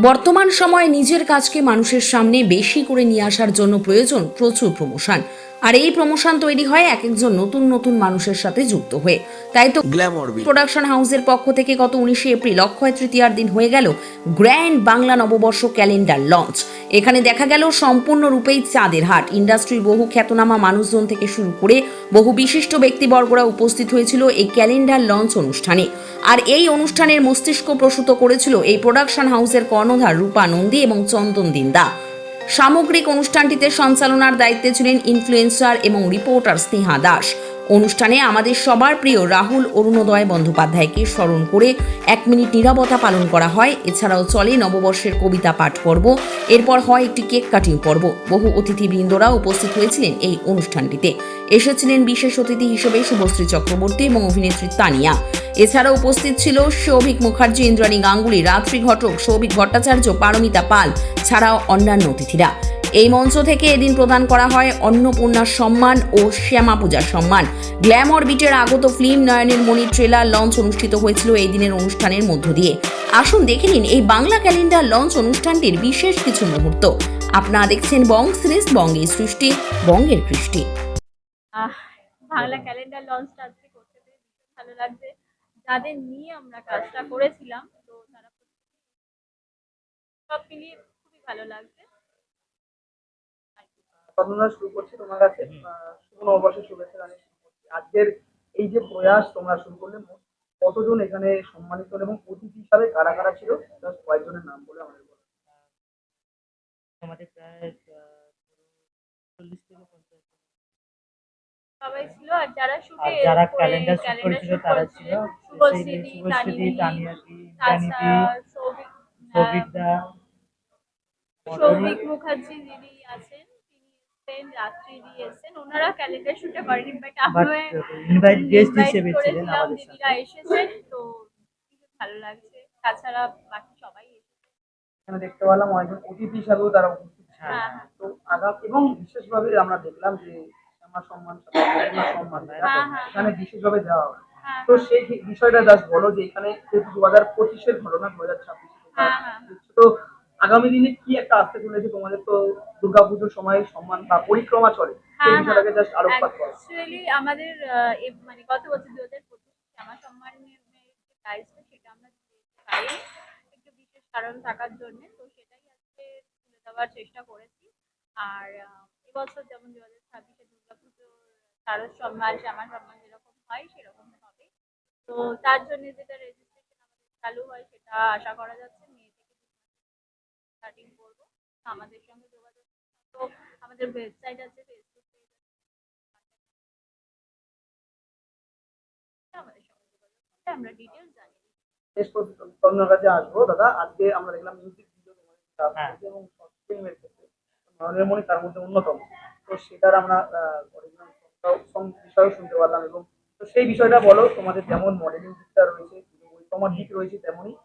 বর্তমান সময়ে নিজের কাজকে মানুষের সামনে বেশি করে নিয়ে আসার জন্য প্রয়োজন প্রচুর প্রমোশন। আর এই প্রমোশন তৈরি হয় এক একজন নতুন নতুন মানুষের সাথে যুক্ত হয়ে। তাই তো গ্ল্যামর বি প্রোডাকশন হাউসের পক্ষ থেকে গত 19শে এপ্রিল অক্ষয় তৃতীয়ার দিন হয়ে গেল গ্র্যান্ড বাংলা নববর্ষ ক্যালেন্ডার লঞ্চ। এখানে দেখা গেল সম্পূর্ণরূপেই চাঁদের হাট। ইন্ডাস্ট্রির বহু খ্যাতনামা মানুষজন থেকে শুরু করে বহু বিশিষ্ট ব্যক্তিবর্গরা উপস্থিত হয়েছিল এই ক্যালেন্ডার লঞ্চ অনুষ্ঠানে। আর এই অনুষ্ঠানের মস্তিষ্ক প্রসূত করেছিল এই প্রোডাকশন হাউসের কর্ণধার রূপা নন্দী এবং চন্দন দিন্দা। সামগ্রিক অনুষ্ঠানটিতে সঞ্চালনার দায়িত্বে ছিলেন ইনফ্লুয়েন্সার এবং রিপোর্টার স্নেহা দাস। অনুষ্ঠানে আমাদের সবার প্রিয় রাহুল অরুণোদয় বন্দ্যোপাধ্যায়কে স্মরণ করে 1 মিনিট নীরবতা পালন করা হয়। এছাড়াও চলে নববর্ষের কবিতা পাঠ পর্ব। এরপর হয় একটি কেক কাটিং পর্ব। বহু অতিথিবৃন্দরা উপস্থিত হয়েছিলেন এই অনুষ্ঠানটিতে। এসেছিলেন বিশেষ অতিথি হিসেবে শুভশ্রী চক্রবর্তী এবং অভিনেত্রী তানিয়া। এছাড়া উপস্থিত ছিল সৌভিক মুখার্জি, ইন্দ্রাণী গাঙ্গুলি, রাত্রি ঘটক, সৌভিক ভট্টাচার্য, পারমিতা পাল ছাড়াও অন্যান্য অতিথিরা। এই মঞ্চ থেকে এদিন প্রদান করা হয় অন্নপূর্ণার সম্মান ও শ্যামা পূজার সম্মান। গ্ল্যামর বিটের আগত ফিল্ম নয়নের মণি ট্রেলার লঞ্চ অনুষ্ঠিত হয়েছিল এই দিনের অনুষ্ঠানের মধ্য দিয়ে। আসুন দেখে নিন এই বাংলা ক্যালেন্ডার লঞ্চ অনুষ্ঠানটির বিশেষ কিছু মুহূর্ত। আপনারা দেখছেন বং সিরিজ, বঙ্গের সৃষ্টি, বঙ্গের কৃষ্টি। আহ বাংলা ক্যালেন্ডার লঞ্চটা আজকে করতে পেরে ভীষণ ভালো লাগছে। যাদের নিয়ে আমরা কাজটা করেছিলাম তো তারা সব মিলিয়ে খুবই ভালো লাগছে। বর্ণনা শুরু করছি তোমার কাছে। শুভ নববর্ষের শুভেচ্ছা জানিয়ে শুরু করছি। আজকের এই যে প্রয়াস তোমরা শুরু করলে, কতজন এখানে সম্মানিত হলো এবং অতিথি হিসাবে কারা কারা ছিল, জাস্ট কয়েকজনের নাম বলে আমাদের বলো। আমাদের প্রায় 40 থেকে 50 জন। সবাই ছিল আর যারা আর শুটে যারা ক্যালেন্ডার শুট করেছিল তারা ছিল শুভশ্রী, শুভশ্রী, তানিয়াদি, তাছাড়া জানিদি, সৌভিক দা, সৌভিক মুখার্জি দিদি আছেন, তিনি এসেছেন, রাত্রি দিদি এসেছেন। ওনারা ক্যালেন্ডার শুটে করেনি, বাট বাট আমরা ইনভাইট গেস্ট ইনভাইট হিসেবে ছিলেন করেছিলাম, আমাদের দিদিরা সাথে। এসেছেন। তো ভীষণ ভালো লাগছে। তাছাড়া বাকি সবাই এসেছে। এখানে দেখতে পেলাম অনেকজন অতিথি হিসাবেও তারা উপস্থিত ছিল। হ্যাঁ, হ্যাঁ, তো আগাম এবং বিশেষভাবে আমরা দেখলাম যে শ্যামা সম্মান, বন্যা সম্মান যেটা হ্যাঁ, হ্যাঁ, এখানে বিশেষভাবে দেওয়া হয়। হ্যাঁ, তো সেই বিষয়টা জাস্ট বলো যে এখানে 2025-এর ঘটনা 2026 হ্যাঁ, হ্যাঁ। তো আগামী দিনে কি একটা আসতে চলেছে? তোমাদের তো দুর্গাপুজোর সময় সম্মান বা পরিক্রমা চলে, সেই হ্যাঁ, হ্যাঁ। বিষয়টাকে জাস্ট আলোকপাত করো। অ্যাকচুয়ালি আমাদের মানে গত বছর 2025 শ্যামা সম্মানের যে প্রাইজটা সেটা আমরা দিতে পারিনি, একটু বিশেষ কারণ থাকার জন্য। তো সেটাই আজকে তুলে দেওয়ার চেষ্টা করেছি। আর এবছর যেমন 2026-এ দুর্গাপুজোর শারদ সম্মান, শ্যামা সম্মান যেরকম হয় সেরকম হবে। তো তার জন্য যেটা রেজিস্ট্রেশন আমাদের চালু হয় সেটা আশা করা যাচ্ছে মে থেকে স্টার্টিং করবো। আমাদের সঙ্গে যোগাযোগ, তো আমাদের ওয়েবসাইট আছে, ফেসবুক পেজ আছে, আমাদের সঙ্গে যোগাযোগ করলে আমরা ডিটেলস জানিয়ে দিই। শেষ পর্যন্ত তোমার কাছে আসবো দাদা। আজকে আমরা দেখলাম মিউজিক ভিডিও তোমাদের কাজ হ্যাঁ। করেছে এবং শর্ট ফিল্মের ক্ষেত্রে নয়নের মণি তার মধ্যে অন্যতম। তো সেটার আমরা অরিজিনাল সং বিষয়েও শুনতে পারলাম। এবং তো সেই বিষয়টা বলো, তোমাদের যেমন মডেলিং দিকটা রয়েছে, তোমার দিক রয়েছে, তেমনই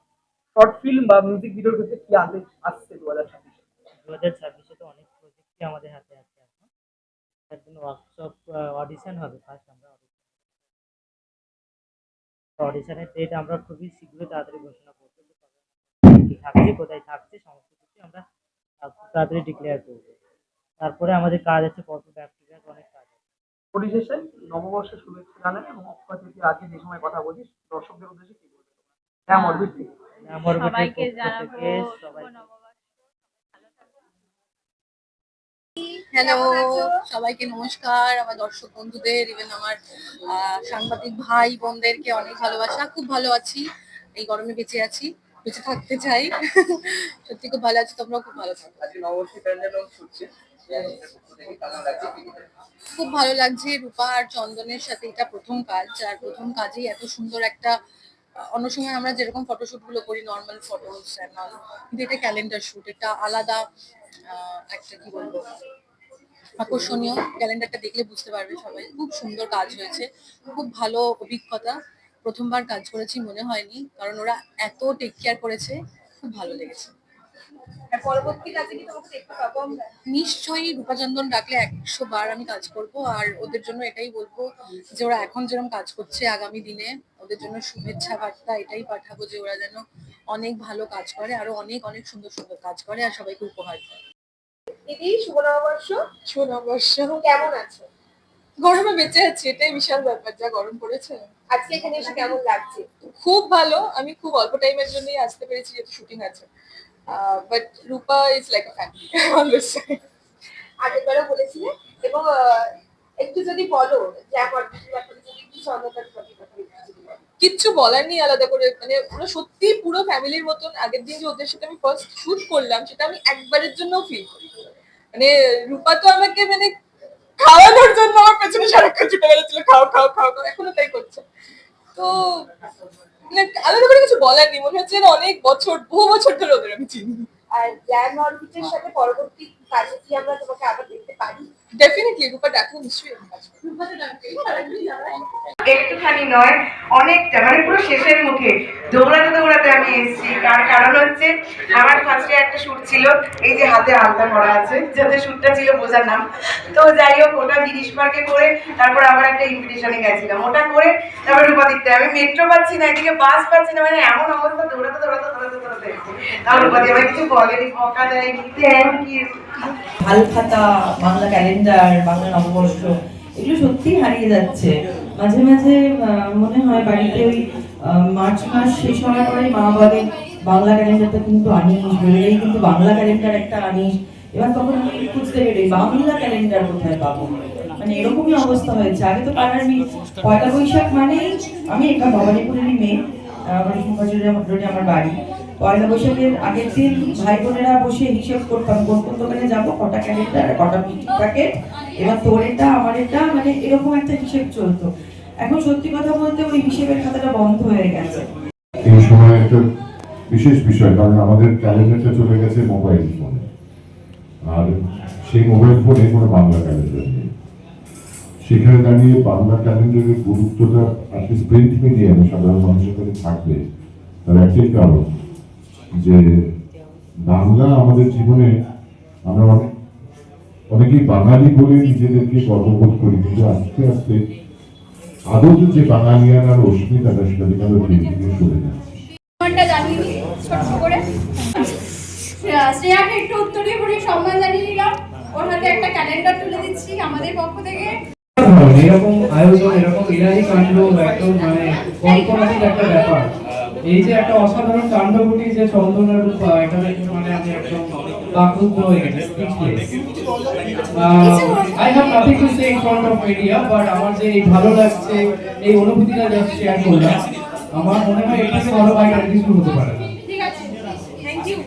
শর্ট ফিল্ম বা মিউজিক ভিডিওর ক্ষেত্রে কি আনতে আসছে 2026-এ? 2026-এ তো অনেক প্রজেক্টই আমাদের হাতে আছে এখন। তার জন্য ওয়ার্কশপ, অডিশন হবে ফার্স্ট। আমরা অডিশনের ডেট আমরা খুবই শীঘ্রই তাড়াতাড়ি ঘোষণা করবো যে কবে কি থাকছে, কোথায় থাকছে, সমস্ত কিছু আমরা খুব তাড়াতাড়ি ডিক্লেয়ার করবো। তারপরে আমাদের কাজ আছে পরপর ব্যাক টু ব্যাক অনেক কাজ আছে। পরিশেষে নববর্ষের শুভেচ্ছা জানাই এবং অক্ষয় তৃতীয়া আজকে যে সময় কথা বলছিস দর্শকদের উদ্দেশ্যে কি বলবে? হ্যাঁ, অরবিট থেকে। আমার সবাইকে পক্ষ জানাবো থেকে শুভ সবাইকে নববর্ষ। ভালো থাকবেন। হ্যালো, সবাইকে নমস্কার। আমার দর্শক বন্ধুদের, ইভেন আমার সাংবাদিক ভাই বোনদেরকে অনেক ভালোবাসা। খুব ভালো আছি, এই গরমে বেঁচে আছি, বেঁচে থাকতে চাই। সত্যি খুব ভালো আছি, তোমরাও খুব ভালো থাকো। আজকে নববর্ষের ক্যালেন্ডার লঞ্চ হচ্ছে, খুব ভালো লাগছে। রূপা আর চন্দনের সাথে এটা প্রথম কাজ, আর প্রথম কাজেই এত সুন্দর একটা অন্য সময় আমরা যেরকম ফটোশুট গুলো করি, নর্মাল ফটোস, কিন্তু এটা ক্যালেন্ডার শুট, এটা আলাদা। একটা কি বলবো, আকর্ষণীয়। ক্যালেন্ডারটা দেখলে বুঝতে পারবে সবাই, খুব সুন্দর কাজ হয়েছে, খুব ভালো অভিজ্ঞতা। প্রথমবার কাজ করেছি মনে হয়নি, কারণ ওরা এত টেক কেয়ার করেছে, খুব ভালো লেগেছে। পরবর্তী কাজে কি তোমাকে দেখতে পাবো আমরা? নিশ্চয়ই, রূপাচন্দন ডাকলে 100 বার আমি কাজ করব। আর ওদের জন্য এটাই বলবো যে ওরা এখন যেরকম কাজ করছে, আগামী দিনে ওদের জন্য শুভেচ্ছা বার্তা এটাই পাঠাবো যে ওরা যেন অনেক ভালো কাজ করে, আরো অনেক অনেক সুন্দর সুন্দর কাজ করে আর সবাইকে উপহার দেয়। দিদি শুভ নববর্ষ। শুভ নববর্ষ। কেমন আছো? গরমে বেঁচে আছি, এটাই বিশাল ব্যাপার, যা গরম পড়েছে। আজকে এখানে এসে কেমন লাগছে? খুব ভালো, আমি খুব অল্প টাইমের জন্যই আসতে পেরেছি যেহেতু শুটিং আছে, but Rupa is like a family always. আগেরবারও বলেছিলে এবং একটু যদি বলো যে আমার ব্যাপারে যদি একটু চন্দ্রকার কিচ্ছু বলার নেই আলাদা করে, মানে ওরা সত্যি পুরো ফ্যামিলির মতন। আগের দিন যে ওদের সাথে আমি ফার্স্ট শুট করলাম সেটা আমি একবারের জন্য ফিল করি। মানে রূপা তো আমাকে মানে খাওয়ানোর জন্য আমার পেছনে সারাক্ষণ ছুটে বেড়াচ্ছিল, খাও খাও খাও খাও, এখনো তাই করছে। তো মানে আলাদা করে কিছু বলার নেই, মনে হচ্ছে যেন অনেক বছর, বহু বছর ধরে ওদের আমি চিনি। আর গ্ল্যাম অরবিটের সাথে পরবর্তী কাজে কি আমরা তোমাকে আবার দেখতে পারি? ডেফিনেটলি রূপা ডাকলে নিশ্চয়ই আমি কাজ করবো। একটুখানি নয়, অনেকটা, মানে পুরো শেষের মুখে দৌড়াতে দৌড়াতে আমি এসেছি। তার কারণ হচ্ছে আমার ফার্স্টে একটা শুট ছিল, এই যে হাতে আলতা করা আছে, যাতে শুটটা ছিল বোঝার নাম। তো যাই হোক, ওটা গিরিশ পার্কে করে তারপর আবার একটা ইনভিটেশনে গেছিলাম, ওটা করে তারপর রূপাদিতে আমি মেট্রো পাচ্ছি না, এদিকে বাস পাচ্ছি না, মানে এমন অবস্থা, দৌড়াতে দৌড়াতে দৌড়াতে দৌড়াতে এসেছি। তারপর রূপাদি আমার কিছু বলেনি, বকা দেয়নি, থ্যাংক ইউ। হালখাতা, বাংলা ক্যালেন্ডার, বাংলা নববর্ষ, এগুলো সত্যি হারিয়ে যাচ্ছে। মাঝে মাঝে মনে হয় বাড়িতে ওই মার্চ মাস শেষ হওয়ার পরে মা বলে বাংলা ক্যালেন্ডারটা কিন্তু আনিস, বেরোলেই কিন্তু বাংলা ক্যালেন্ডার একটা আনিস। এবার তখন আমি খুঁজতে বেরোই বাংলা ক্যালেন্ডার কোথায় পাবো, মানে এরকমই অবস্থা হয়েছে। আগে তো পাড়ার পয়লা বৈশাখ মানেই, আমি একটা ভবানীপুরেরই মেয়ে, রোডে আমার বাড়ি। পয়লা বৈশাখের আগের দিন ভাই বোনেরা বসে হিসেব করতাম কোন কোন দোকানে যাবো, কটা ক্যালেন্ডার, কটা প্যাকেট, এবার তোর এটা আমার এটা, মানে এরকম একটা হিসেব চলতো। এখন সত্যি কথা বলতে ওই হিসেবের খাতাটা বন্ধ হয়ে গেছে। এই সময় একটা বিশেষ বিষয়, কারণ আমাদের ক্যালেন্ডারটা চলে গেছে মোবাইল ফোনে, আর সেই মোবাইল ফোনে কোনো বাংলা ক্যালেন্ডার নেই। সেখানে দাঁড়িয়ে বাংলা ক্যালেন্ডারের গুরুত্বটা অ্যাটলিস্ট প্রিন্ট মিডিয়ামে সাধারণ মানুষের কাছে থাকবে, তার একটাই কারণ যে বাংলা আমাদের জীবনে, আমরা অনেকেই বাঙালি বলে নিজেদেরকে গর্ববোধ করি, কিন্তু আস্তে আস্তে আদৌ যে বাঙালিয়ান আর অস্মিতাটা সেটা থেকে আমরা ধীরে সরে যাচ্ছি। জানিয়ে দিই ছোট্ট করে, শ্রেয়াকে একটু উত্তরীয় করে সম্মান জানিয়ে দিলাম, ওর হাতে একটা ক্যালেন্ডার তুলে দিচ্ছি আমাদের পক্ষ থেকে। এরকম আয়োজন, এরকম ইরানি কাণ্ড, একদম মানে কল্পনাতীত একটা ব্যাপার। এই যে একটা অসাধারণ কাণ্ড ঘটিয়েছে চন্দনা রূপা, এটা মানে আমি একদম বাকরুদ্ধ হয়ে গেছি, speechless. I have nothing to say in front of media, but আমার যে এই ভালো লাগছে, এই অনুভূতিটা জাস্ট শেয়ার করলাম। আমার মনে হয় এর থেকে ভালো বাইক আর কিছু হতে পারে না। ঠিক আছে, থ্যাংক ইউ।